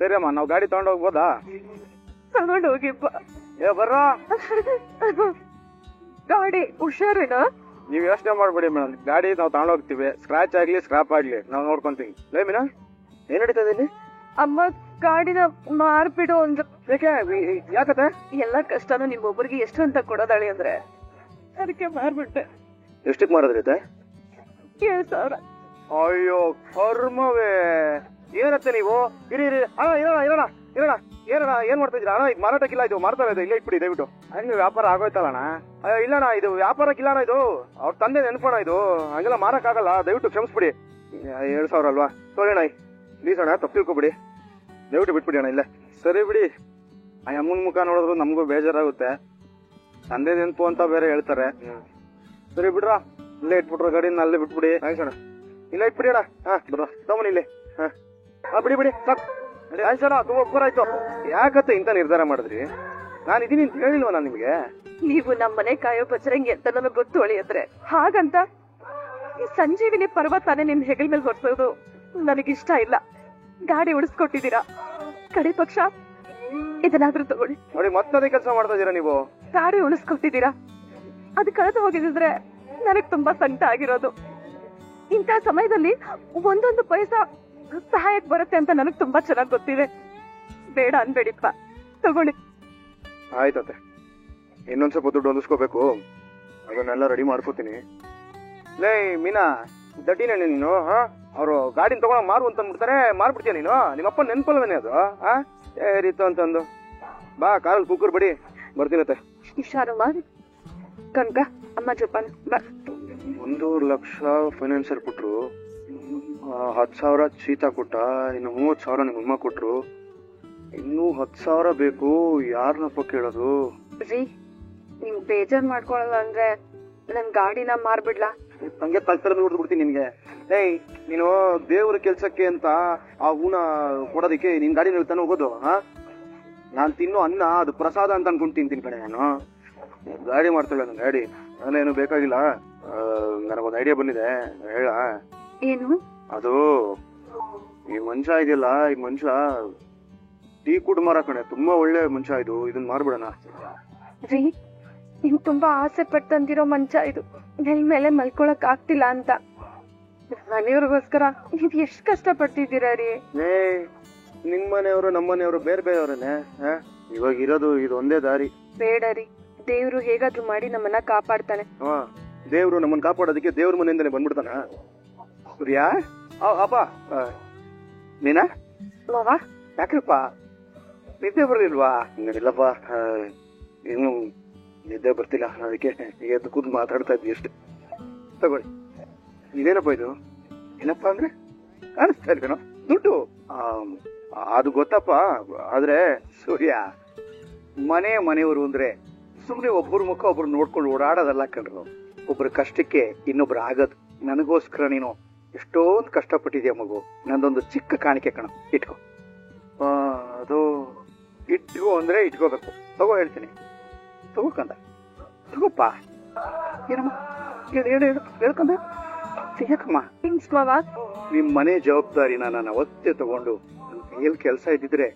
ಸರಿ ಅಮ್ಮ, ನಾವು ಗಾಡಿ ತಗೊಂಡು ಹೋಗ್ಬೋದಾ? ತಗೊಂಡು ಹೋಗಿಪ್ಪ. ಬರ್ರ ಗಾಡಿ ಹುಷಾರೇನಾ? ನೀವು ಯೋಚನೆ ಮಾಡ್ಬೇಡಿ ಮೇಡಮ್, ಗಾಡಿ ನಾವು ತಗೊಂಡು ಹೋಗ್ತೀವಿ. ಸ್ಕ್ರಾಚ್ ಆಗ್ಲಿ ಸ್ಕ್ರಾಪ್ ಆಗ್ಲಿ ನಾವು ನೋಡ್ಕೊಂತೀವಿ. ಲೇ ಮೀನಾ, ಏನ್ ನಡೀತಾ ಇದೆ ಇಲ್ಲಿ? ಅಮ್ಮ ಗಾಡಿನ ಮಾರ್ಬಿಡು ಅಂದ್ರೆ. ಯಾಕತ್ತೆ? ಎಲ್ಲ ಕಷ್ಟನೂ ನಿಮ್ಮೊಬ್ಬರಿಗೆ ಎಷ್ಟು ಅಂತ ಕೊಡೋದಾಳಿ ಅಂದ್ರೆ ಅದಕ್ಕೆ ಮಾರ್ಬಿಟ್ಟೆ. ಎಷ್ಟಕ್ಕೆ ಮಾರಿದ್ರೈತೆ? 7,000. ಅಯ್ಯೋ ಕರ್ಮವೇ, ಏನತ್ತೆ ನೀವು? ಇರಿ ಇರಿ ಇರೋಣ ಏನ್ ಮಾಡ್ತಾ ಇದ್ದೀರಾ ಅಣ್ಣ? ಇದು ಮಾರಾಟಕ್ಕಿಲ್ಲ, ಇದು ಮಾರ್ತಾ ಇದೆ, ಇಲ್ಲೇ ಇಟ್ಬಿಡಿ ದಯವಿಟ್ಟು. ಹಂಗೆ ವ್ಯಾಪಾರ ಆಗೋಯ್ತಲ್ಲಣ್ಣ. ಅಯ್ಯೋ ಇಲ್ಲಣ್ಣ, ಇದು ವ್ಯಾಪಾರಕ್ಕಿಲ್ಲಣ್ಣ, ಇದು ಅವ್ರ ತಂದೆ ನೆನ್ಪೋಣ, ಇದು ಹಂಗೆಲ್ಲ ಮಾರಕ್ಕಾಗಲ್ಲ, ದಯವಿಟ್ಟು ಕ್ಷಮಿಸ್ಬಿಡಿ. 7,000 ಅಲ್ವಾ? ಸರಿ ಅಣ್ಣ, ಪ್ಲೀಸ್ ಅಣ್ಣ, ತಪ್ಪು ತಿಳ್ಕೊಬಿಡಿ, ದಯವಿಟ್ಟು ಬಿಟ್ಬಿಡಿ ಅಣ್ಣ. ಇಲ್ಲ ಸರಿ ಬಿಡಿ. ಆ ಅಮ್ಮನ ಮುಖ ನೋಡಿದ್ರು ನಮಗೂ ಬೇಜಾರಾಗುತ್ತೆ, ತಂದೆ ನೆನ್ಪು ಅಂತ ಬೇರೆ ಹೇಳ್ತಾರೆ. ಸರಿ ಬಿಡ್ರ, ಇಲ್ಲೇ ಇಟ್ಬಿಟ್ರ ಗಾಡಿನ, ಅಲ್ಲೇ ಬಿಟ್ಬಿಡಿ. ಆಯ್ತು ಅಣ್ಣ, ಇಲ್ಲ ಇಟ್ಬಿಡಿ ಅಣ್ಣ. ಹಾ ಬರ ತಗೊಂಡು ಇಲ್ಲಿ. ಹಾ ಬಿಡಿ ಸಾಕು. ಆಯ್ತಣ್ಣ, ತುಂಬಾ ಉಪಕಾರ ಆಯ್ತು. ಯಾಕತ್ತೆ ಇಂತ ನಿರ್ಧಾರ ಮಾಡಿದ್ರಿ? ನಾನು ಇದೀನಿ ಅಂತ ಹೇಳಿಲ್ವ ನಾನು ನಿಮ್ಗೆ? ನೀವು ನಮ್ಮನೆ ಕಾಯೋ ಬಜರಂಗಿ ಅಂತ ನನಗೆ ಗೊತ್ತು ಅಳಿಯದ್ರೆ, ಹಾಗಂತ ಈ ಸಂಜೀವಿನಿ ಪರ್ವತಾನೆ ನಿಮ್ ಹೆಗಲ್ ಮೇಲೆ ಹೊರ್ಸೋದು ನನಗಿಷ್ಟ ಇಲ್ಲ. ಗಾಡಿ ಉಳಿಸ್ಕೊಟ್ಟಿದ್ದೀರಾ, ಕಡೆ ಪಕ್ಷ ಇದನ್ನಾದ್ರೂ ತಗೊಳ್ಳಿ. ನೋಡಿ ಮತ್ತದೇ ಕೆಲಸ ಮಾಡ್ತಾ ಇದೀರಾ ನೀವು. ಗಾಡಿ ಉಳಿಸ್ಕೊಟ್ಟಿದ್ದೀರಾ, ಅದು ಕಳೆದು ಹೋಗಿದ್ರೆ ನನಗ್ ತುಂಬಾ ಸಂಕಟ ಆಗಿರೋದು. ಇಂಥ ಸಮಯದಲ್ಲಿ ಒಂದೊಂದು ಪೈಸಾ ಸಹಾಯಕ್ಕೆ ಬರುತ್ತೆ ಅಂತ ನನಗ್ ತುಂಬಾ ಚೆನ್ನಾಗಿ ಗೊತ್ತಿದೆ. ಬೇಡ ಅನ್ಬೇಡಿಪ್ಪ, ತಗೊಳ್ಳಿ. ಆಯ್ತತ್ತೆ, ಇನ್ನೊಂದ್ ಸ್ವಲ್ಪ ದುಡ್ಡು ಹೊಂದಿಸ್ಕೋಬೇಕು, ಅದನ್ನೆಲ್ಲ ರೆಡಿ ಮಾಡ್ಕೋತೀನಿ. ಲೇ ಮೀನಾ, ದಡ್ಡಿನ ನೀನು? ಅವರು ಗಾಡಿನ ತಗೊಂಡ್ ಮಾರು ಅಂತ ಅಂದ್ಬಿಡ್ತಾರೆ, ಮಾರ್ಬಿಡ್ತೀಯ ನೀನು? ನಿಮ್ಮಪ್ಪ ನೆನ್ಪಲ್ವೇನೆ ಅದು? ಏರಿತ್ತು ಅಂತಂದು ಬಾ, ಕಾರಲ್ಲಿ ಕುಕ್ಕರ್ ಬಡಿ, ಬರ್ತೀನತ್ತೆ. ಹುಷಾರು ಮಾಡಿ ಕಣ್ಕ. ಅಮ್ಮ ಜೋಪಾನ ಬಾ. 1 ಲಕ್ಷ ಫೈನಾನ್ಸರ್ ಕೊಟ್ರು, 10,000 ಚೀತಾ ಕೊಟ್ಟ, ಇನ್ನು 30,000 ನಿಮ್ಮಮ್ಮ ಕೊಟ್ರು, ಇನ್ನೂ 10,000 ಬೇಕು. ಯಾರನ್ನಪ್ಪ ಕೇಳೋದು? ರೀ, ನೀವ್ ಬೇಜಾರ್ ಮಾಡ್ಕೊಳಲ್ಲ ಅಂದ್ರೆ ನನ್ ಗಾಡಿನ ಮಾರ್ಬಿಡ್ಲಾ? ಹಂಗೆ ತಲೆ ನೋಡ್ದು ಬಿಡ್ತೀನಿ ನಿನ್ಗೆ. ಏಯ್, ನೀನು ದೇವ್ರ ಕೆಲ್ಸಕ್ಕೆ ಅಂತ ಆ ಹೂನ ಕೊಡೋದಕ್ಕೆ ನಿನ್ ಗಾಡಿ ತಾನೆ ಹೋಗೋದು? ನಾನ್ ತಿನ್ನೋ ಅನ್ನ ಅದು ಪ್ರಸಾದ ಅಂತ ಅನ್ಕೊಂಡು ತಿಂತೀನಿ ಕಣೆ ನಾನು. ಗಾಡಿ ಮಾಡ್ತಾಳೆ ನನ್ ಗಾಡಿ, ನಾನೇನು ಬೇಕಾಗಿಲ್ಲ. ನನಗೊಂದು ಐಡಿಯಾ ಬಂದಿದೆ, ಹೇಳ. ಏನು ಅದು? ಈ ಮನುಷ್ಯ ಇದೆಯಲ್ಲ, ಈ ಮನುಷ್ಯ ಟೀ ಕುಡ್ ಮಾರ ಕಣೆ, ತುಂಬಾ ಒಳ್ಳೆ ಮನುಷ್ಯ ಇದು, ಇದನ್ನ ಮಾರ್ಬಿಡೋಣ. ರೀ, ನೀವ್ ತುಂಬಾ ಆಸೆ ಪಟ್ಟಂತಿರೋ ಮಂಚ ಇದು, ನನ್ ಮೇಲೆ ಮಲ್ಕೊಳಕ್ ಆಗ್ತಿಲ್ಲ ಅಂತ. ಮನೆಯವ್ರಿಗೋಸ್ಕರ ನೀವ್ ಎಷ್ಟ್ ಕಷ್ಟ ಪಡ್ತಿದ್ದೀರಾ ರೀ? ನಿಮ್ ಮನೆಯವರು ನಮ್ಮ ಮನೆಯವರು ಬೇರೆ ಬೇರೆಯವ್ರೇನೆ. ಇವಾಗ ಇರೋದು ಇದು ಒಂದೇ ದಾರಿ. ಬೇಡ ರೀ, ದೇವ್ರು ಹೇಗಾದ್ರೂ ಮಾಡಿ ನಮ್ಮನ್ನ ಕಾಪಾಡ್ತಾನೆ. ದೇವ್ರು ನಮ್ಮನ್ನ ಕಾಪಾಡೋದಕ್ಕೆ ದೇವ್ರ ಮನೆಯಿಂದಲೇ ಬಂದ್ಬಿಡ್ತಾನ. ಸೂರ್ಯ, ಅಪ್ಪ ನೀನಾ? ಯಾಕಪ್ಪ ನಿದ್ದೆ ಬರ್ಲಿಲ್ವಾ? ಇಲ್ಲಪ್ಪ, ಇನ್ನು ನಿದ್ದೆ ಬರ್ತಿಲ್ಲ, ಅದಕ್ಕೆ ಎದ್ದು ಕೂತ್ ಮಾತಾಡ್ತಾ ಇದ್ವಿ ಅಷ್ಟೇ. ತಗೊಳ್ಳಿ. ಇದೇನಪ್ಪ ಇದು? ಏನಪ್ಪಾ ಅಂದ್ರೆ ಕಾಣಿಸ್ತಾ ಇಲ್ವೇನೋ ದುಡ್ಡು? ಅದು ಗೊತ್ತಪ್ಪ, ಆದ್ರೆ ಸೂರ್ಯ, ಮನೆಯವರು ಅಂದ್ರೆ ಸುಮ್ನೆ ಒಬ್ಬರ ಮುಖ ಒಬ್ರು ನೋಡ್ಕೊಂಡು ಓಡಾಡೋದಲ್ಲ ಕಣ್ರು. ಒಬ್ರ ಕಷ್ಟಕ್ಕೆ ಇನ್ನೊಬ್ರು ಆಗದು. ನನಗೋಸ್ಕರ ನೀನು ಎಷ್ಟೊಂದು ಕಷ್ಟಪಟ್ಟಿದ್ಯಾ ಮಗು, ನಂದೊಂದು ಚಿಕ್ಕ ಕಾಣಿಕೆ ಕಣ, ಇಟ್ಕೋ. ಅದು ಇಟ್ಕೋ ಅಂದ್ರೆ ಇಟ್ಕೋಬೇಕು. ತಗೋ ಹೇಳ್ತೀನಿ, ತಗೋಕಂದ, ತಗೋಪ್ಪ. ಏನಮ್ಮ? ಹೇಳ್ಕಂದ ಸಿಗಕ್ಕಮ್ಮ. ನಿಮ್ ಮನೆ ಜವಾಬ್ದಾರಿನ ನಾನು ಅವತ್ತೇ ತಗೊಂಡು ನನ್ ಕೈಯಲ್ಲಿ ಕೆಲಸ ಇದ್ದಿದ್ರೆ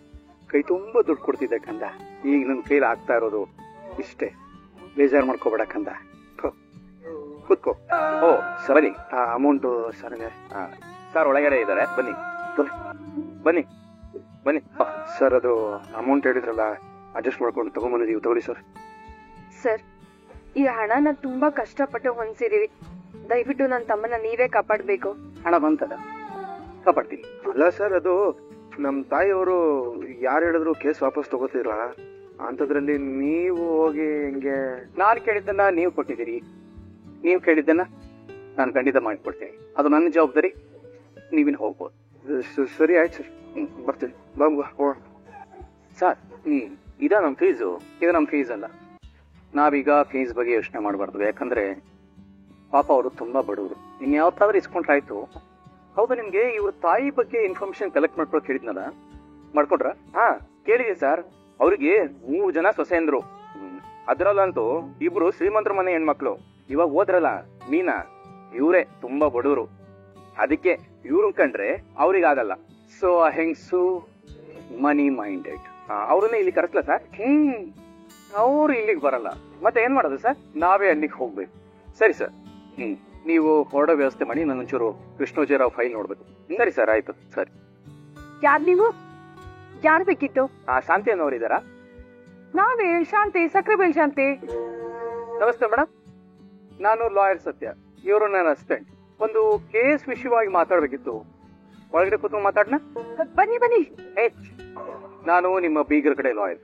ಕೈ ತುಂಬಾ ದುಡ್ಡು ಕೊಡ್ತಿದ್ದೆ ಕಂದ. ಈಗ ನನ್ ಕೈಲಿ ಆಗ್ತಾ ಇರೋದು ಇಷ್ಟೇ, ಬೇಜಾರು ಮಾಡ್ಕೋಬೇಡ ಕಂದ. ಕೂತ್ಕೋ. ಓ ಸರಿ, ಆ ಅಮೌಂಟು ಸರಿಗೆ ಸರ್ ಒಳಗಡೆ ಇದ್ದಾರೆ, ಬನ್ನಿ ಬನ್ನಿ ಬನ್ನಿ. ಸರ್, ಅದು ಅಮೌಂಟ್ ಹೇಳಿದ್ರಲ್ಲ, ಅಡ್ಜಸ್ಟ್ ಮಾಡ್ಕೊಂಡು ತಗೊಂಡ್ಬಂದಿದ್ದೀವಿ, ತಗೊಳ್ಳಿ ಸರ್. ಸರ್, ಈ ಹಣನ ತುಂಬಾ ಕಷ್ಟಪಟ್ಟು ಹೊಂದಿಸಿದೀವಿ, ದಯವಿಟ್ಟು ನನ್ನ ತಮ್ಮನ ನೀವೇ ಕಾಪಾಡ್ಬೇಕು. ಹಣ ಬಂತದ ಕಾಪಾಡ್ತೀನಿ. ಅಲ್ಲ ಸರ್, ಅದು ನಮ್ ತಾಯಿಯವರು ಯಾರು ಹೇಳಿದ್ರು ಕೇಸ್ ವಾಪಸ್ ತಗೋತಿದ್ರ ಅಂತದ್ರಲ್ಲಿ ನೀವು ಹೋಗಿ ಹೆಂಗೆ? ನಾನು ಕೇಳಿದ್ದನ್ನ ನೀವು ಕೊಟ್ಟಿದ್ದೀರಿ, ನೀವು ಕೇಳಿದ್ದನ್ನ ನಾನು ಖಂಡಿತ ಮಾಡಿಕೊಡ್ತೀನಿ. ಅದು ನನ್ನ ಜವಾಬ್ದಾರಿ, ನೀವಿನ್ ಹೋಗ್ಬೋದು. ಸರಿ ಆಯ್ತು ಸರ್, ಬರ್ತೀನಿ. ಸರ್, ಇದ ನಮ್ ಫೀಸು? ಇದು ನಮ್ ಫೀಸ್ ಅಲ್ಲ. ನಾವೀಗ ಫೀಸ್ ಬಗ್ಗೆ ಯೋಚನೆ ಮಾಡಬಾರ್ದು, ಯಾಕಂದ್ರೆ ಪಾಪ ಅವರು ತುಂಬಾ ಬಡವರು. ಇನ್ಯಾವತ್ತಾದ್ರೂ ಇಸ್ಕೊಂಡ್ರಾಯ್ತು. ಹೌದಾ, ನಿಮ್ಗೆ ಇವ್ರ ತಾಯಿ ಬಗ್ಗೆ ಇನ್ಫಾರ್ಮೇಶನ್ ಕಲೆಕ್ಟ್ ಮಾಡ್ಕೊಳಕ್ ಹೇಳಿದ್ನಲ್ಲ, ಮಾಡ್ಕೊಂಡ್ರ? ಕೇಳಿದೆ ಸರ್. ಅವ್ರಿಗೆ 3 ಜನ ಸೊಸೆಂದ್ರು, ಅದ್ರಲ್ಲಂತೂ 2 ಶ್ರೀಮಂತರ ಮನೆ ಹೆಣ್ಮಕ್ಳು. ಇವಾಗ ಹೋದ್ರಲ್ಲ ಮೀನಾ, ಇವ್ರೇ ತುಂಬಾ ಬಡವರು. ಅದಕ್ಕೆ ಇವ್ರನ್ ಕಂಡ್ರೆ ಅವ್ರಿಗಾಗಲ್ಲ. ಸೊ ಆ ಹೆಂಗ್ಸು ಮನಿ ಮೈಂಡೆಡ್. ಅವ್ರನ್ನೇ ಇಲ್ಲಿ ಕರೆಸ್ಲಾ ಸರ್? ಅವ್ರು ಇಲ್ಲಿಗೆ ಬರಲ್ಲ, ಮತ್ತೆ ಏನ್ ಮಾಡೋದು ಸರ್? ನಾವೇ ಅಲ್ಲಿಗೆ ಹೋಗ್ಬೇಕು. ಸರಿ ಸರ್, ನೀವು ಹೊರಡೋ ವ್ಯವಸ್ಥೆ ಮಾಡಿ, ನಾನೊಂಚೂರು ಕೃಷ್ಣೋಜಿರಾವ್ ಫೈಲ್ ನೋಡ್ಬೇಕು. ಸರಿ ಸರ್, ಆಯ್ತು. ಸರಿ. ಯಾರು ನೀವು? ಯಾರು ಬೇಕಿತ್ತು? ಶಾಂತಿ ಅನ್ನೋರು ಇದ್ದಾರಾ? ನಾವೇ ಶಾಂತಿ, ಸಕ್ರೆಬೇಲ್ ಶಾಂತಿ. ನಮಸ್ತೆ ಮೇಡಮ್, ನಾನು ಲಾಯರ್ ಸತ್ಯ, ಇವರು ನನ್ನ ಅಸಿಸ್ಟೆಂಟ್. ಒಂದು ಕೇಸ್ ವಿಷಯವಾಗಿ ಮಾತಾಡ್ಬೇಕಿತ್ತು, ಒಳಗಡೆ ಕೂತ್ಕೊಂಡು ಮಾತಾಡ್ನ? ಬನ್ನಿ ಬನ್ನಿ. ನಾನು ನಿಮ್ಮ ಬೀಗರ ಕಡೆ ಲಾಯರ್.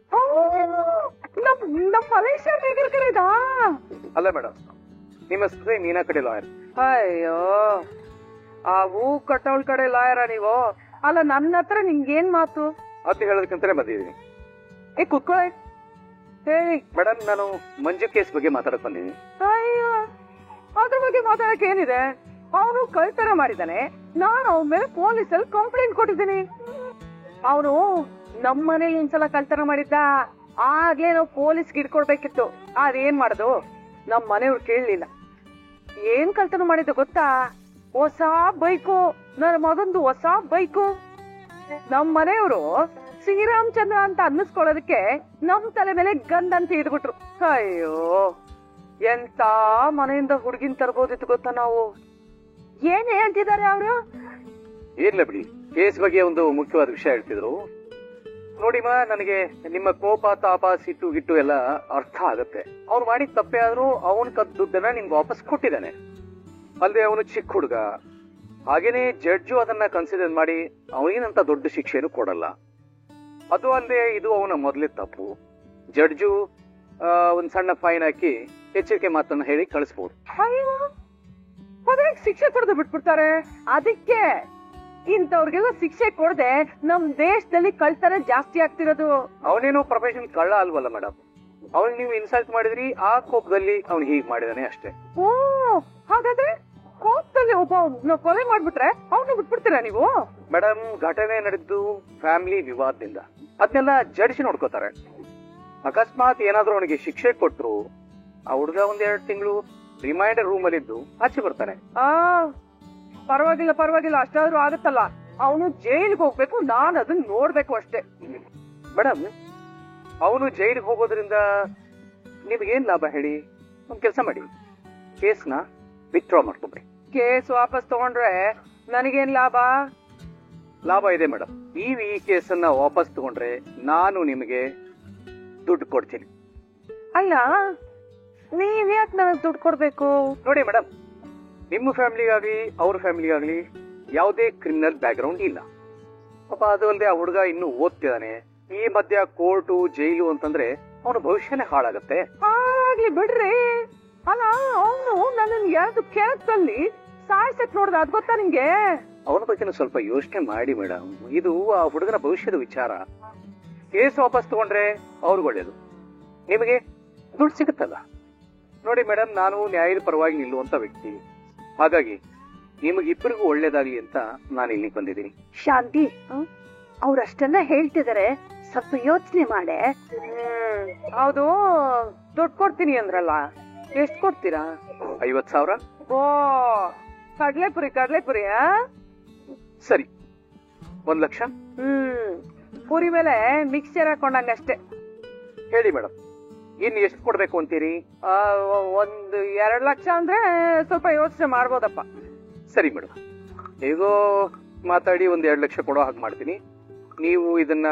ನಮ್ಮ ಮಲೇಶ ಬೀಗರ ಕಡೆದಾ? ಅಲ್ಲ ಮೇಡಮ್, ನಿಮ್ಮ ಸ್ತ್ರೀ ಮೀನಾ ಕಡೆ ಲಾಯರ್. ಅಯ್ಯೋ, ಆ ಹೂ ಕಟ್ಟವಳ ಕಡೆ ಲಾಯರ ನೀವು? ಅಲ್ಲ, ನನ್ನ ಹತ್ರ ನಿಂಗೇನ್ ಮಾತು ಅಂತ ಹೇಳೋದಕ್ಕಂತಾನೆ ಬಂದಿದ್ದೀನಿ. ಕೂತ್ಕೊಳ್ಳಿ, ಹೇಳಿ. ಮೇಡಮ್, ನಾನು ಮಂಜು ಕೇಸ್ ಬಗ್ಗೆ ಮಾತಾಡಕ್ ಬಂದಿದ್ದೀನಿ. ಅಯ್ಯೋ, ಅದ್ರ ಬಗ್ಗೆ ಮಾತಾಡಕ್ ಏನಿದೆ? ಅವನು ಕಳ್ತನ ಮಾಡಿದಾನೆ, ನಾನು ಅವನ ಮೇಲೆ ಪೊಲೀಸಲ್ಲಿ ಕಂಪ್ಲೇಂಟ್ ಕೊಟ್ಟಿದ್ದೀನಿ. ಅವನು ನಮ್ಮ ಮನೇಲಿ ಒಂದ್ಸಲ ಕಳ್ತನ ಮಾಡಿದ್ದ, ಆಗ್ಲೇ ನಾವು ಪೊಲೀಸ್ಗೆ ಹಿಡ್ಕೊಡ್ಬೇಕಿತ್ತು. ಅದೇನ್ ಮಾಡುದು, ನಮ್ ಮನೆಯವ್ರು ಕೇಳಲಿಲ್ಲ. ಏನ್ ಕಳ್ತನ ಮಾಡಿದ್ದು ಗೊತ್ತಾ? ಹೊಸ ಬೈಕು, ನನ್ನ ಮಗಂದು ಹೊಸ ಬೈಕು. ನಮ್ ಮನೆಯವರು ಶ್ರೀರಾಮಚಂದ್ರ ಅಂತ ಅನ್ನಿಸ್ಕೊಳ್ಳೋದಕ್ಕೆ ನಮ್ ತಲೆ ಮೇಲೆ ಗಂಧ ಅಂತ ಇದ್ಬಿಟ್ರು. ಅಯ್ಯೋ, ಎಂತ ಮನೆಯಿಂದ ಹುಡುಗಿನ್ ತರ್ಬೋದಿತ್ತು ಗೊತ್ತಾ ನಾವು? ಏನ್ ಹೇಳ್ತಿದ್ದಾರೆ ಅವರು? ಏನಿಲ್ಲ ಬಿಡಿ, ಕೇಸ್ ಬಗ್ಗೆ ಒಂದು ಮುಖ್ಯವಾದ ವಿಷಯ ಹೇಳ್ತಿದ್ರು. ನೋಡಿಮ್ಮ, ನನಗೆ ನಿಮ್ಮ ಕೋಪ, ತಾಪ, ಸಿಟ್ಟು ಗಿಟ್ಟು ಎಲ್ಲ ಅರ್ಥ ಆಗತ್ತೆ. ಅವ್ನು ಮಾಡಿದ ತಪ್ಪೇ ಆದ್ರೂ ಅವನ್ ಕದ್ದ ದುಡ್ಡನ್ನ ನಿಮ್ಗೆ ವಾಪಸ್ ಕೊಟ್ಟಿದ್ದಾನೆ. ಅಲ್ಲದೆ ಅವನು ಚಿಕ್ಕ ಹುಡುಗ, ಹಾಗೇನೆ ಜಡ್ಜು ಅದನ್ನ ಕನ್ಸಿಡರ್ ಮಾಡಿ ಅವನಿಗಂತ ದೊಡ್ಡ ಶಿಕ್ಷೆನೂ ಕೊಡಲ್ಲ. ಅದು ಅಲ್ಲದೆ ಇದು ಅವನ ಮೊದಲೇ ತಪ್ಪು. ಜಡ್ಜು ಒಂದ್ ಸಣ್ಣ ಫೈನ್ ಹಾಕಿ ಎಚ್ಚರಿಕೆ ಮಾತನ್ನ ಹೇಳಿ ಕಳಿಸ್ಬೋದು. ಶಿಕ್ಷೆ ಕೊಡದೆ ಬಿಟ್ಬಿಡ್ತಾರೆ. ಅದಕ್ಕೆ ಇಂಥವ್ರಿಗೆಲ್ಲ ಶಿಕ್ಷೆ ಕೊಡದೆ ನಮ್ ದೇಶದಲ್ಲಿ ಕಳ್ತನ ಜಾಸ್ತಿ ಆಗ್ತಿರೋದು. ಅವನೇನೋ ಪ್ರೊಫೆಷನ್ ಕಳ್ಳ ಅಲ್ವಲ್ಲ ಮೇಡಮ್, ಅವ್ನಿಗೆ ನೀವು ಇನ್ಸಲ್ಟ್ ಮಾಡಿದ್ರಿ, ಆ ಕೋಪದಲ್ಲಿ ಅವ್ನು ಹೀಗ್ ಮಾಡಿದಾನೆ ಅಷ್ಟೇ. ಓ, ಹಾಗಾದ್ರೆ ಕೋಪದಲ್ಲಿ ಒಬ್ಬ ಕೊಲೆ ಮಾಡ್ಬಿಟ್ರೆ ಅವನು ಬಿಟ್ಬಿಡ್ತೀರಾ ನೀವು? ಮೇಡಮ್, ಘಟನೆ ನಡೆದ್ದು ಫ್ಯಾಮಿಲಿ ವಿವಾದದಿಂದ, ಅದನ್ನೆಲ್ಲ ಜಡ್ಜ್ ನೋಡ್ಕೋತಾರೆ. ಅಕಸ್ಮಾತ್ ಏನಾದ್ರೂ ಅವನಿಗೆ ಶಿಕ್ಷೆ ಕೊಟ್ರು, ಆ ಹುಡುಗ ಒಂದ್2 ತಿಂಗಳು ರಿಮೈಂಡರ್ ರೂಮ್ ಅಲ್ಲಿ ಇದ್ದು ಆಚೆ ಬರ್ತಾನೆ. ಪರವಾಗಿಲ್ಲ ಪರವಾಗಿಲ್ಲ, ಅಷ್ಟಾದ್ರೂ ಆಗತ್ತಲ್ಲ. ಅವನು ಜೈಲಿಗೆ ಹೋಗ್ಬೇಕು, ನಾನು ಅದನ್ನ ನೋಡ್ಬೇಕು ಅಷ್ಟೇ. ಮೇಡಮ್, ಅವನು ಜೈಲಿಗೆ ಹೋಗೋದ್ರಿಂದ ನಿಮ್ಗೇನ್ ಲಾಭ ಹೇಳಿ? ಒಂದ್ ಕೆಲಸ ಮಾಡಿ, ಕೇಸ್ನ ವಿತ್ಡ್ರಾ ಮಾಡ್ಕೊಬ್ರಿ. ಕೇಸ್ ವಾಪಸ್ ತಗೊಂಡ್ರೆ ನನಗೇನ್ ಲಾಭ? ಲಾಭ ಇದೆ ಮೇಡಮ್. ನೀವು ಈ ಕೇಸನ್ನ ವಾಪಸ್ ತಗೊಂಡ್ರೆ ನಾನು ನಿಮಗೆ ದುಡ್ಡು ಕೊಡ್ತೀನಿ. ಅಲ್ಲ, ನೀವ್ ಯಾಕೆ ನನಗೆ ದುಡ್ಡು ಕೊಡ್ಬೇಕು? ನೋಡಿ ಮೇಡಮ್, ನಿಮ್ಮ ಫ್ಯಾಮಿಲಿಗಾಗ್ಲಿ ಅವ್ರ ಫ್ಯಾಮಿಲಿಗಾಗ್ಲಿ ಯಾವುದೇ ಕ್ರಿಮಿನಲ್ ಬ್ಯಾಕ್ ಗ್ರೌಂಡ್ ಇಲ್ಲ. ಪಾಪ ಅದು ಅಲ್ಲದೆ ಆ ಹುಡುಗ ಇನ್ನೂ ಓದ್ತಿದ್ದಾನೆ. ಈ ಮಧ್ಯ ಕೋರ್ಟು, ಜೈಲು ಅಂತಂದ್ರೆ ಅವನ ಭವಿಷ್ಯನೇ ಹಾಳಾಗತ್ತೆ. ಆಗ್ಲಿ ಬಿಡ್ರಿ. ಅಲ್ಲ, ಅವನು ನನ್ನ ಯಾವ್ದು ಕೆಲಸದಲ್ಲಿ ಸಾಯ್ಸಕ್ ನೋಡ್ದ, ಅದ್ ಗೊತ್ತಾ ನಿಮ್ಗೆ? ಅವನ ಬಗ್ಗೆ ಸ್ವಲ್ಪ ಯೋಚನೆ ಮಾಡಿ ಮೇಡಮ್, ಇದು ಆ ಹುಡುಗನ ಭವಿಷ್ಯದ ವಿಚಾರ. ಕೇಸ್ ವಾಪಸ್ ತಗೊಂಡ್ರೆ ಅವ್ರಿಗೆ ಒಳ್ಳೇದು, ನಿಮಗೆ ದುಡ್ಡು ಸಿಗುತ್ತಲ್ಲ. ನೋಡಿ ಮೇಡಮ್, ನಾನು ನ್ಯಾಯದ ಪರವಾಗಿ ನಿಲ್ಲುವಂತ ವ್ಯಕ್ತಿ, ಹಾಗಾಗಿ ನಿಮಗಿಬ್ಬರಿಗೂ ಒಳ್ಳೇದಾಗ್ಲಿ ಅಂತ ನಾನು ಇಲ್ಲಿಗೆ ಬಂದಿದ್ದೀನಿ. ಶಾಂತಿ, ಅವ್ರಷ್ಟನ್ನ ಹೇಳ್ತಿದಾರೆ, ಸ್ವಲ್ಪ ಯೋಚನೆ ಮಾಡೆ. ಹೌದು, ದುಡ್ಡು ಕೊಡ್ತೀನಿ ಅಂದ್ರಲ್ಲ, ಎಷ್ಟ್ ಕೊಡ್ತೀರಾ? 50,000. ಓ, ಕಡ್ಲೆಪುರಿ ಕಡ್ಲೆಪುರಿ. ಸರಿ, 1 ಲಕ್ಷ. ಪುರಿ ಮೇಲೆ ಮಿಕ್ಸ್ಚರ್ ಹಾಕೊಂಡಂಗಷ್ಟೇ. ಹೇಳಿ ಮೇಡಮ್, ಇನ್ನು ಎಷ್ಟು ಕೊಡ್ಬೇಕು ಅಂತೀರಿ? 2 ಲಕ್ಷ ಅಂದ್ರೆ ಸ್ವಲ್ಪ ಯೋಚನೆ ಮಾಡ್ಬೋದಪ್ಪ. ಸರಿ ಮೇಡಮ್, ಹೇಗೋ ಮಾತಾಡಿ 2 ಲಕ್ಷ ಕೊಡೋ ಹಾಗೆ ಮಾಡ್ತೀನಿ. ನೀವು ಇದನ್ನ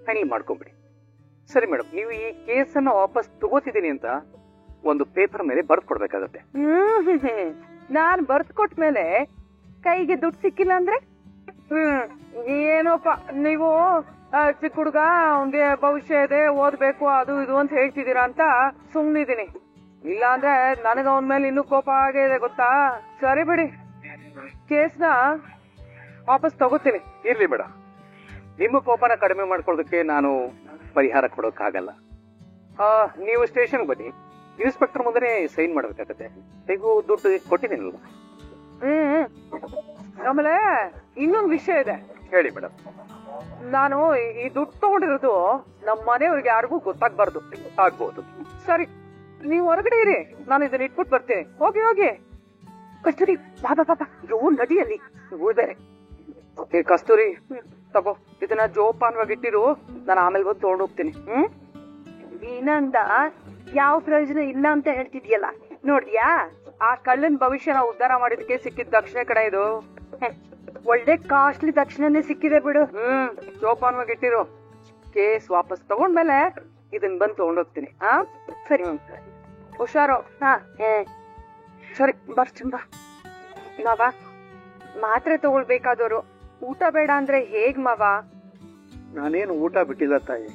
ಹ್ಯಾಂಡಲ್ ಮಾಡ್ಕೊಂಬಿಡಿ. ಸರಿ ಮೇಡಮ್, ನೀವು ಈ ಕೇಸನ್ನ ವಾಪಸ್ ತಗೋತಿದ್ದೀನಿ ಅಂತ ಒಂದು ಪೇಪರ್ ಮೇಲೆ ಬರ್ದ್ ಕೊಡ್ಬೇಕಾಗತ್ತೆ. ನಾನ್ ಬರ್ದ್ ಕೊಟ್ಮೇಲೆ ಕೈಗೆ ದುಡ್ಡು ಸಿಕ್ಕಿಲ್ಲ ಅಂದ್ರೆ? ಏನೋಪ್ಪ ನೀವು, ಚಿಕ್ಕ ಹುಡುಗ, ಅವ್ನಿಗೆ ಭವಿಷ್ಯ ಇದೆ, ಓದ್ಬೇಕು, ಅದು ಇದು ಅಂತ ಹೇಳ್ತಿದ್ದೀರಾ ಅಂತ ಸುಮ್ನಿದೀನಿ. ಇಲ್ಲ ಅಂದ್ರೆ ನನಗ ಅವನ ಮೇಲೆ ಇನ್ನೂ ಕೋಪ ಆಗಿದೆ ಗೊತ್ತಾ? ಸರಿ ಬಿಡಿ, ಕೇಸ್ನ ವಾಪಸ್ ತಗೋತೀನಿ. ಇರ್ಲಿ ಮೇಡಮ್, ನಿಮ್ಮ ಕೋಪನ ಕಡಿಮೆ ಮಾಡ್ಕೊಳ್ಳೋದಕ್ಕೆ ನಾನು ಪರಿಹಾರ ಕೊಡೋಕ್ಕಾಗಲ್ಲ. ನೀವು ಸ್ಟೇಷನ್ ಬನ್ನಿ, ಇನ್ಸ್ಪೆಕ್ಟರ್ ಮುಂದೆ ಸೈನ್ ಮಾಡ್ಬೇಕಾಗತ್ತೆ. ಹೇಗೂ ದುಡ್ಡು ಕೊಟ್ಟಿದ್ದೀನಲ್ವ. ಆಮೇಲೆ ಇನ್ನೊಂದು ವಿಷಯ ಇದೆ. ಹೇಳಿ ಮೇಡಮ್. ನಾನು ಈ ದುಡ್ಡು ತಗೊಂಡಿರೋದು ನಮ್ಮ ಮನೆಯವ್ರಿಗೆ ಯಾರಿಗೂ ಗೊತ್ತಾಗ್ಬಾರ್ದು. ಆಗ್ಬಹುದು. ಸರಿ, ನೀವು ಹೊರಗಡೆ ಇರಿ, ನಾನು ಇದನ್ನ ಇಟ್ಬಿಟ್ಟು ಬರ್ತೀನಿ. ಹೋಗಿ ಹೋಗಿ. ಕಸ್ತೂರಿ, ಬಾಬಾ ಬಾಬಾ, ನದಿಯಲ್ಲಿ ಬೇರೆ. ಕಸ್ತೂರಿ, ತಗೋ, ಇದನ್ನ ಜೋಪಾನವಾಗಿ ಇಟ್ಟಿರು, ನಾನು ಆಮೇಲೆ ಬಂದು ತಗೊಂಡು ಹೋಗ್ತೀನಿ. ನೀನಂದ ಯಾವ ಪ್ರಯೋಜನ ಇಲ್ಲ ಅಂತ ಹೇಳ್ತಿದ್ಯಲ್ಲ, ನೋಡ್ದ್ಯಾ? ಆ ಕಳ್ಳನ್ ಭವಿಷ್ಯನ ಉದ್ಧಾರ ಮಾಡಿದಕ್ಕೆ ಸಿಕ್ಕಿದ ದಕ್ಷಿಣ ಕಡೆ ಇದು. ಒಳ್ಳೆ ಕಾಸ್ಟ್ಲಿ ದಕ್ಷಿಣನೇ ಸಿಕ್ಕಿದೆ ಬಿಡು. ಜೋಪಾನವಾಗಿ ಇಟ್ಟಿರು. ಕೇಸ್ ವಾಪಸ್ ತಗೊಂಡ್ಮೇಲೆ ಇದನ್ ಬಂದು ತಗೊಂಡೋಗ್ತೀನಿ. ಸರಿ, ಹುಷಾರು. ಸರಿ, ಬರ್ತೀನಿ ಬಾ. ಮಾವ, ಮಾತ್ರೆ ತಗೊಳ್ಬೇಕಾದವರು ಊಟ ಬೇಡ ಅಂದ್ರೆ ಹೇಗ್ ಮಾವ? ನಾನೇನು ಊಟ ಬಿಟ್ಟಿಲ್ಲ ತಾಯಿ,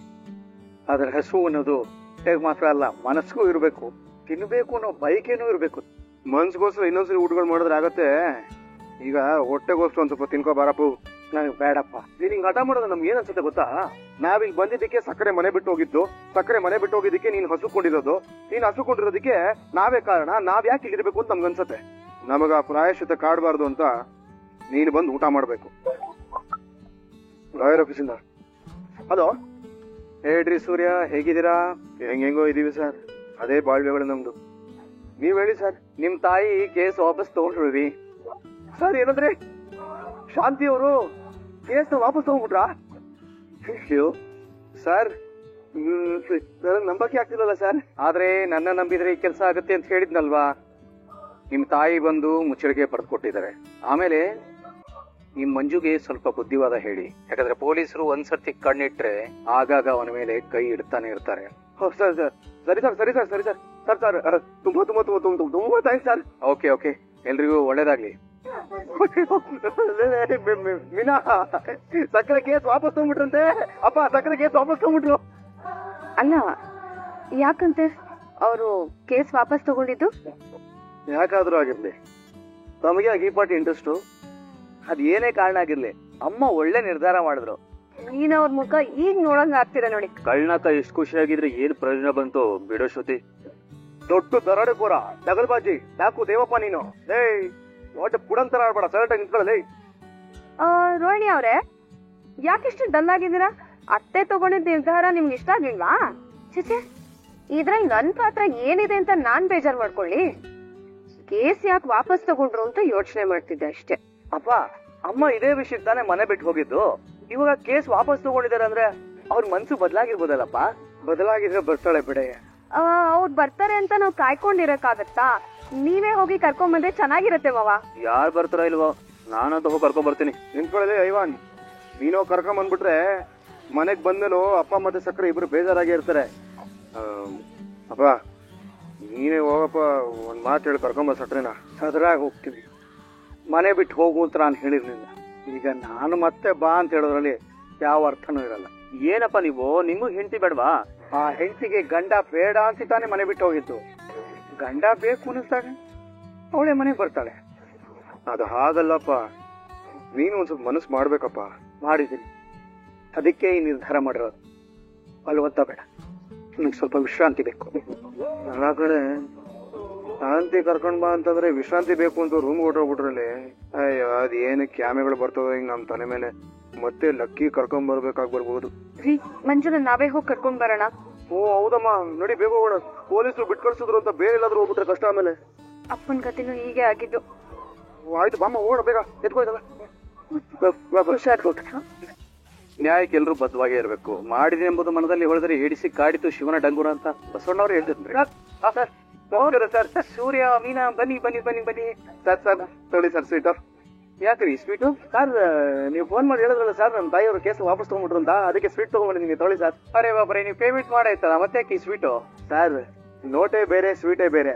ಆದ್ರೆ ಹಸು ಅನ್ನೋದು ಹೇಗ್ ಮಾತ್ರ ಅಲ್ಲ, ಮನಸ್ಸಿಗೂ ಇರ್ಬೇಕು, ತಿನ್ಬೇಕು ಅನ್ನೋ ಬೈಕೇನೂ ಇರ್ಬೇಕು. ಮನ್ಸಿಗೋಸ್ಕರ ಇನ್ನೊಂದ್ಸರಿ ಊಟಗಳು ಮಾಡಿದ್ರೆ ಆಗತ್ತೆ. ಈಗ ಹೊಟ್ಟೆಗೋಸ್ಕರ ಒಂದ್ ಸ್ವಲ್ಪ ತಿನ್ಕೋ ಬಾರಪ್ಪು. ನನಗೆ ಬೇಡಪ್ಪ. ನೀನ್ ಹಿಂಗ್ ಹಠ ಮಾಡೋದು ನಮ್ಗೆ ಏನ್ ಅನ್ಸುತ್ತೆ ಗೊತ್ತಾ? ನಾವಿಲ್ಲಿ ಬಂದಿದ್ದಕ್ಕೆ ಸಕ್ಕರೆ ಮನೆ ಬಿಟ್ಟು ಹೋಗಿದ್ದು, ಸಕ್ಕರೆ ಮನೆ ಬಿಟ್ಟು ಹೋಗಿದ್ದಕ್ಕೆ ನೀನ್ ಹಸುಕೊಂಡಿರೋದು, ನೀನ್ ಹಸುಕೊಂಡಿರೋದಕ್ಕೆ ನಾವೇ ಕಾರಣ. ನಾವ್ ಯಾಕೆ ಇಲ್ಲಿರ್ಬೇಕು ಅಂತ ನಮ್ಗೆ ಅನ್ಸತ್ತೆ. ನಮಗ ಪ್ರಾಯಶ್ಚಿತ ಕಾಡಬಾರ್ದು ಅಂತ ನೀನು ಬಂದು ಊಟ ಮಾಡ್ಬೇಕು. ಲಾಯರ್ ಆಫೀಸಿಂದ. ಹಲೋ, ಹೇಳ್ರಿ ಸೂರ್ಯ, ಹೇಗಿದ್ದೀರಾ? ಹೆಂಗೋ ಇದೀವಿ ಸರ್, ಅದೇ ಬಾಳ್ವೆಗಳು ನಮ್ದು. ನೀವ್ ಹೇಳಿ ಸರ್. ನಿಮ್ ತಾಯಿ ಕೇಸ್ ವಾಪಸ್ ತಗೊಂಡ್ರಿ ಸರ್. ಏನಂದ್ರೆ ಶಾಂತಿ ಅವರು ಕೇಸ್ ವಾಪಸ್ ತಗೊಂಡ್ಬಿಟ್ರಾ? Sir, ನಂಬಕ್ಕೆ ಆಗ್ತಿಲ್ಲಲ್ಲ sir. ಆದ್ರೆ ನನ್ನ ನಂಬಿದ್ರೆ ಈ ಕೆಲಸ ಆಗುತ್ತೆ ಅಂತ ಹೇಳಿದ್ನಲ್ವಾ. ನಿಮ್ ತಾಯಿ ಬಂದು ಮುಚ್ಚಳಿಗೆ ಬರೆದು ಕೊಟ್ಟಿದ್ದಾರೆ. ಆಮೇಲೆ ನಿಮ್ ಮಂಜುಗೆ ಸ್ವಲ್ಪ ಬುದ್ಧಿವಾದ ಹೇಳಿ, ಯಾಕಂದ್ರೆ ಪೊಲೀಸರು ಒಂದ್ಸರ್ತಿ ಕಣ್ಣಿಟ್ರೆ ಆಗಾಗ ಅವನ ಮೇಲೆ ಕೈ ಇಡ್ತಾನೆ ಇರ್ತಾರೆ. ಸರ್ ಸರ್, ಸರಿ ಸರ್, ಸರಿ ಸರ್, ಸರಿ ಸರ್, ಸರ್ ಸರ್, ತುಂಬಾ ತುಂಬಾ ತುಂಬಾ ತುಂಬಾ ತುಂಬಾ ಥ್ಯಾಂಕ್ಸ್ ಸರ್. ಓಕೆ ಓಕೆ, ಎಲ್ರಿಗೂ ಒಳ್ಳೇದಾಗ್ಲಿ. ಮೀನಾ, ಸಕ್ಕರೆ ಕೇಸ್ ವಾಪಸ್ ತಗೊಂಡ್ಬಿಟ್ರಂತೆ. ಅಪ್ಪ, ಸಕ್ಕರೆ ಕೇಸ್ ವಾಪಸ್ ತಗೊಂಡ್ಬಿಟ್ರು. ಅಲ್ಲ, ಯಾಕಂತೆ ಅವರು ಕೇಸ್ ವಾಪಸ್ ತಗೊಂಡಿದ್ದು? ಯಾಕಾದ್ರೂ ಆಗಿರ್ಲಿ, ತಮಗೆ ಆಗಿ ಪಾರ್ಟಿ ಇಂಟ್ರೆಸ್ಟು, ಅದ್ ಏನೇ ಕಾರಣ ಆಗಿರ್ಲಿ, ಅಮ್ಮ ಒಳ್ಳೆ ನಿರ್ಧಾರ ಮಾಡಿದ್ರು. ನೀನ್ ಅವ್ರ ಮುಖ ಈಗ ನೋಡಂಗ ಆಗ್ತೀರ ನೋಡಿ. ಕಳ್ನಾಕ ಎಷ್ಟು ಖುಷಿಯಾಗಿದ್ರೆ ಏನ್ ಪ್ರಯೋಜನ ಬಂತು ಬಿಡೋ ಶ್ರುತಿ. ದೊಡ್ಡ ದರೋಡೆಕೋರ, ದಗಲ್ಬಾಜಿ, ಯಾಕು ದೇವಪ್ಪ ನೀನು? ಏಯ್, ಒಟ್ಟು ಪುಡಂತರ ಆಡ್ಬೇಡ, ಸರಟಾಗಿ ನಿಂತ್ಕೊಳ್ಳಿ. ರೋಹಿಣಿ ಅವ್ರೆ, ಯಾಕಿಷ್ಟು ಡಲ್ ಆಗಿದ್ದೀರಾ? ಅತ್ತೆ ತಗೊಂಡಿದ್ದ ನಿರ್ಧಾರ ನಿಮ್ಗೆ ಇಷ್ಟ ಆಗಿಲ್ವಾ? ಚಿಚೆ, ಇದ್ರಲ್ಲಿ ನನ್ ಪಾತ್ರ ಏನಿದೆ ಅಂತ ನಾನ್ ಬೇಜಾರ್ ಮಾಡ್ಕೊಳ್ಳಿ. ಕೇಸ್ ಯಾಕೆ ವಾಪಸ್ ತಗೊಂಡ್ರು ಅಂತ ಯೋಚನೆ ಮಾಡ್ತಿದ್ದೆ ಅಷ್ಟೇ. ಅಪ್ಪ, ಅಮ್ಮ ಇದೇ ವಿಷಯಕ್ಕೆ ತಾನೇ ಮನೆ ಬಿಟ್ಟು ಹೋಗಿದ್ದು. ಇವಾಗ ಕೇಸ್ ವಾಪಸ್ ತಗೊಂಡಿದ್ದಾರೆ ಅಂದ್ರೆ ಅವ್ರ ಮನ್ಸು ಬದಲಾಗಿರ್ಬೋದಲ್ಲಪ್ಪ. ಬದಲಾಗಿದ್ರೆ ಬರ್ತಾಳೆ ಬಿಡೆ. ಅವ್ರು ಬರ್ತಾರೆ ಅಂತ ನಾವು ಕಾಯ್ಕೊಂಡಿರಕ್ಕಾಗತ್ತಾ? ನೀವೇ ಹೋಗಿ ಕರ್ಕೊಂಡ್ ಬಂದ್ರೆ ಚೆನ್ನಾಗಿರತ್ತೆ ಮಾವ. ಯಾರು ಬರ್ತಾರೋ ಇಲ್ವೋ, ನಾನಂತ ಹೋಗಿ ಕರ್ಕೊಂಡ್ ಬರ್ತೀನಿ. ನಿಂತ್ಕೊಳ್ಳಿ ಐವಾನ್, ನೀನೋ ಕರ್ಕೊಂಡ್ ಬಂದ್ಬಿಟ್ರೆ ಮನೆಗ್ ಬಂದ್ಮೇಲೂ ಅಪ್ಪ ಮತ್ತೆ ಸಕ್ಕರೆ ಇಬ್ರು ಬೇಜಾರಾಗಿ ಇರ್ತಾರೆ. ಅಪ್ಪ, ನೀನೇ ಹೋಗಪ್ಪ, ಒಂದ್ ಮಾತು ಹೇಳಿ ಕರ್ಕೊಂಬ ಸಕ್ರೆನ. ಅದ್ರಾಗ ಹೋಗ್ತೀನಿ. ಮನೆ ಬಿಟ್ಟು ಹೋಗು ಅಂತ ನಾನು ಹೇಳಿರ್ಲಿಲ್ಲ. ಈಗ ನಾನು ಮತ್ತೆ ಬಾ ಅಂತ ಹೇಳೋದ್ರಲ್ಲಿ ಯಾವ ಅರ್ಥನೂ ಇರಲ್ಲ. ಏನಪ್ಪ ನೀವು, ನಿಮಗೂ ಹೆಂಡತಿ ಬೇಡವಾ? ಆ ಹೆಂಡತಿಗೆ ಗಂಡ ಬೇಡ ಅಂತ ತಾನೇ ಮನೆ ಬಿಟ್ಟು ಹೋಗಿದ್ದು. ಗಂಡ ಬೇಕು ಅನ್ನಿಸ್ತಾಳೆ, ಅವಳೇ ಮನೆಗೆ ಬರ್ತಾಳೆ. ಅದು ಹಾಗಲ್ಲಪ್ಪ, ನೀನು ಒಂದ್ ಸ್ವಲ್ಪ ಮನಸ್ಸು ಮಾಡ್ಬೇಕಪ್ಪ. ಮಾಡಿದ್ದೀನಿ, ಅದಕ್ಕೆ ಈ ನಿರ್ಧಾರ ಮಾಡಿರೋದು. ಅಲ್ವಂತ ಬೇಡ, ನನಗೆ ಸ್ವಲ್ಪ ವಿಶ್ರಾಂತಿ ಬೇಕು. ನನ್ನ ಕಡೆ ಶಾಂತಿ ಕರ್ಕೊಂಡ್ ಬಾ ಅಂತಂದ್ರೆ ವಿಶ್ರಾಂತಿ ಬೇಕು ಅಂತ ರೂಮ್ ಹೊಟ್ಟೋಗ್ಬಿಟ್ರಲ್ಲಿ. ಅಯ್ಯೋ, ಅದ್ ಏನಕ್ಕೆ ಕ್ಯಾಮೆಗಳು ಬರ್ತವೆ ಹಿಂಗ್ ನಮ್ ತಲೆ ಮೇಲೆ. ಮತ್ತೆ ಲಕ್ಕಿ ಕರ್ಕೊಂಡ್ ಬರ್ಬೇಕಾಗ್ಬರ್ಬಹುದು. ಮಂಜುನ ನಾವೇ ಹೋಗಿ ಕರ್ಕೊಂಡ್ ಬರೋಣ. ಓ ಹೌದಮ್ಮ, ನೋಡಿ ಬೇಗ ಹೋಗೋಣ. ಪೊಲೀಸರು ಬಿಟ್ ಕಳ್ಸಿದ್ರು ಅಂತ ಬೇರೆ ಎಲ್ಲಾದ್ರೂ ಹೋಗ್ಬಿಟ್ರೆ ಕಷ್ಟ. ಆಮೇಲೆ ಅಪ್ಪನ ಕಥೆನೂ ಹೀಗೆ ಆಗಿದ್ದು. ಆಯ್ತು ಬಾಮ್ಮ, ಹೋಗೋಣ ಬೇಗ. ಎತ್ಕೋಯ್ತಲ್ಲ, ನ್ಯಾಯಕ್ಕೆ ಎಲ್ರೂ ಬದ್ಧವಾಗೇ ಇರಬೇಕು. ಮಾಡಿದೆ ಎಂಬುದು ಮನದಲ್ಲಿ ಹೊಳೆದರೆ ಏಡಿಸಿ ಕಾಡಿತು ಶಿವನ ಡಂಗುರ ಅಂತ ಬಸವಣ್ಣವ್ರು ಹೇಳ್ತಿದ್ರು. ನಮಸ್ಕಾರ ಸರ್. ಸೂರ್ಯ, ಮೀನಾ, ಬನ್ನಿ ಬನ್ನಿ ಬನ್ನಿ ಬನ್ನಿ. ಸರ್ ಸರ್ ತೊಳಿ ಸರ್ ಸ್ವೀಟು. ಯಾಕ್ರಿ ಸ್ವೀಟು? ಸರ್ ನೀವು ಫೋನ್ ಮಾಡಿ ಹೇಳಿದ್ರಲ್ಲ ಸರ್, ನಮ್ಮ ತಾಯಿಯವರು ಕೇಸ್ ವಾಪಸ್ ತಗೊಂಡ್ಬಿಟ್ರು ಅಂತ, ಅದಕ್ಕೆ ಸ್ವೀಟ್ ತಗೊಂಡ್ಬಂದಿದ್ದೀನಿ, ತೊಳಿ ಸರ್. ಅರೆ ಬಾಬ್ರೆ, ನೀವು ಪೇಮೆಂಟ್ ಮಾಡಾಯ್ತಲ್ಲ, ಮತ್ತೆ ಯಾಕೆ ಈ ಸ್ವೀಟು? ಸರ್, ನೋಟೇ ಬೇರೆ ಸ್ವೀಟೇ ಬೇರೆ,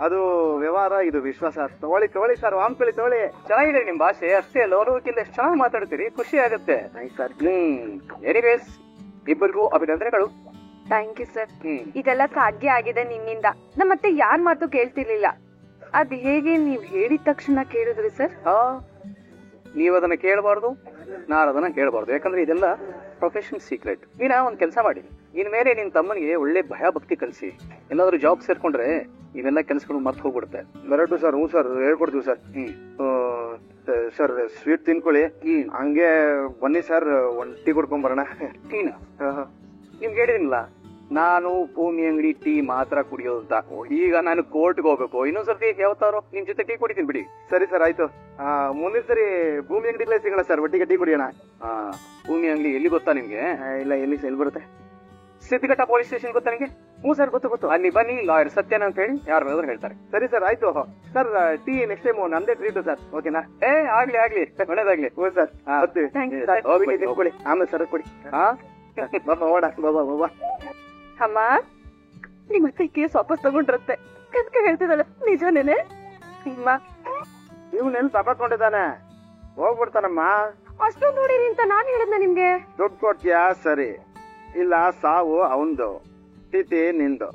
ಅದು ವ್ಯವಹಾರ, ಇದು ವಿಶ್ವಾಸ. ತಗೊಳ್ಳಿ ತಗೊಳ್ಳಿ ಸರ್, ವಾಮ್ಕೊಳ್ಳಿ ತಗೊಳ್ಳಿ. ಚೆನ್ನಾಗಿದೆ ನಿಮ್ ಭಾಷೆ, ಅಷ್ಟೇ ಅಲ್ಲ, ಅವ್ರಿಗಿಂತ ಎಷ್ಟು ಚೆನ್ನಾಗಿ ಮಾತಾಡ್ತೀರಿ, ಖುಷಿ ಆಗುತ್ತೆ. ಎನಿವೇಸ್, ಇಬ್ಬರಿಗೂ ಅಭಿನಂದನೆಗಳು. Thank you sir. ಇದೆಲ್ಲ ಸಾಧ್ಯ ಆಗಿದೆ ನಿಮ್ಮಿಂದ. ನಮ್ಮತ್ತೆ ಯಾರ್ ಮಾತು ಕೇಳ್ತಿರ್ಲಿಲ್ಲ. ಅದ್ ಹೇಗೆ ನೀವ್ ಹೇಳಿದ ತಕ್ಷಣ ಕೇಳಿದ್ರಿ ಸರ್? ನೀವ್ ಅದನ್ನ ಕೇಳಬಾರ್ದು, ನಾನು ಅದನ್ನ ಕೇಳಬಾರ್ದು, ಯಾಕಂದ್ರೆ ಇದೆಲ್ಲ ಪ್ರೊಫೆಷನ್ ಸೀಕ್ರೆಟ್. ನೀನ ಒಂದ್ ಕೆಲಸ ಮಾಡಿ, ಇನ್ಮೇಲೆ ನಿನ್ ತಮ್ಮನಿಗೆ ಒಳ್ಳೆ ಭಯ ಭಕ್ತಿ ಕಲಿಸಿ. ಎಲ್ಲಾದ್ರೂ ಜಾಬ್ ಸೇರ್ಕೊಂಡ್ರೆ ಇವೆಲ್ಲ ಕೆಲಸಗಳು ಮರ್ತು ಹೋಗ್ಬಿಡುತ್ತೆ. ಬರಟು ಸರ್. ಹ್ಞೂ ಸರ್, ಹೇಳ್ಕೊಡ್ತೀವಿ ಸರ್. ಸರ್ ಸ್ವೀಟ್ ತಿನ್ಕೊಳ್ಳಿ. ಹಂಗೆ ಬನ್ನಿ ಸರ್, ಒಂದ್ ಟೀ ಕುಡ್ಕೊಂಡ್ ಬರೋಣ. ಟೀನಾ? ನಿಮ್ಗೆ ಹೇಳಿದಿನಲ್ಲ, ನಾನು ಭೂಮಿ ಅಂಗಡಿ ಟೀ ಮಾತ್ರ ಕುಡಿಯೋದು ಅಂತ. ಈಗ ನಾನು ಕೋರ್ಟ್ಗೆ ಹೋಗ್ಬೇಕು. ಇನ್ನೊಂದ್ಸರ್ತಿ ಯಾವತ್ತಾರು ನಿಮ್ ಜೊತೆ ಟೀ ಕುಡಿತೀನಿ ಬಿಡಿ. ಸರಿ ಸರ್, ಆಯ್ತು. ಮುಂದಿನ ಸರಿ ಭೂಮಿ ಅಂಗಡಿಲೇ ಸಿಗೋಣ ಸರ್, ಒಟ್ಟಿಗೆ ಟೀ ಕುಡಿಯೋಣ. ಭೂಮಿ ಅಂಗಡಿ ಎಲ್ಲಿ ಗೊತ್ತಾ ನಿಮ್ಗೆ? ಇಲ್ಲ, ಎಲ್ಲಿ ಬರುತ್ತೆ? ಸಿದ್ಧಘಟ್ಟ ಪೊಲೀಸ್ ಸ್ಟೇಷನ್ ಗೊತ್ತಾ ನಿಮಗೆ? ಹ್ಞೂ ಸರ್, ಗೊತ್ತು. ಅಲ್ಲಿ ಬನ್ನಿ, ಲಾಯರ್ ಸತ್ಯನ ಅಂತ ಹೇಳಿ ಯಾರು ಬೇಕಾದ್ರೂ ಹೇಳ್ತಾರೆ. ಸರಿ ಸರ್, ಆಯ್ತು. ಸರ್, ಟೀ ನೆಕ್ಸ್ಟ್ ಟೈಮ್ ನಂದೇ ಟ್ರೀಟ್ ಸರ್, ಓಕೆನಾ? ಆಗ್ಲಿ ಒಳ್ಳೇದಾಗ್ಲಿ. ಹ್ಞೂ ಸರ್, ಹೋಗ್ಕೊಳ್ಳಿ. ಆಮೇಲೆ ಸರ್ ಕೊಡಿ. ಬಾಬಾ. ಅಮ್ಮ, ನಿಮ್ಮ ಅತ್ತೆ ಕೇಸ್ ವಾಪಸ್ ತಗೊಂಡ್ರತ್ತೆ. ಕದ್ಕ ಹೇಳ್ತಿದ್ದಾಳೆ, ನಿಜನೇನೆ? ಅಮ್ಮ, ನೀವು ನೆನ್ ತಗೊಂಡಿದ್ದಾನೆ, ಹೋಗ್ಬಿಡ್ತಾನಮ್ಮ. ಅಷ್ಟೊಂದು ನೋಡಿರಿ ಅಂತ ನಾನ್ ಹೇಳಿದ್ನ ನಿಮ್ಗೆ? ದುಡ್ಡು ಕೊಡ್ತೀಯಾ? ಸರಿ. ಇಲ್ಲ, ಸಾವು ಅವಂದು, ತಿಥಿ ನಿಂದು.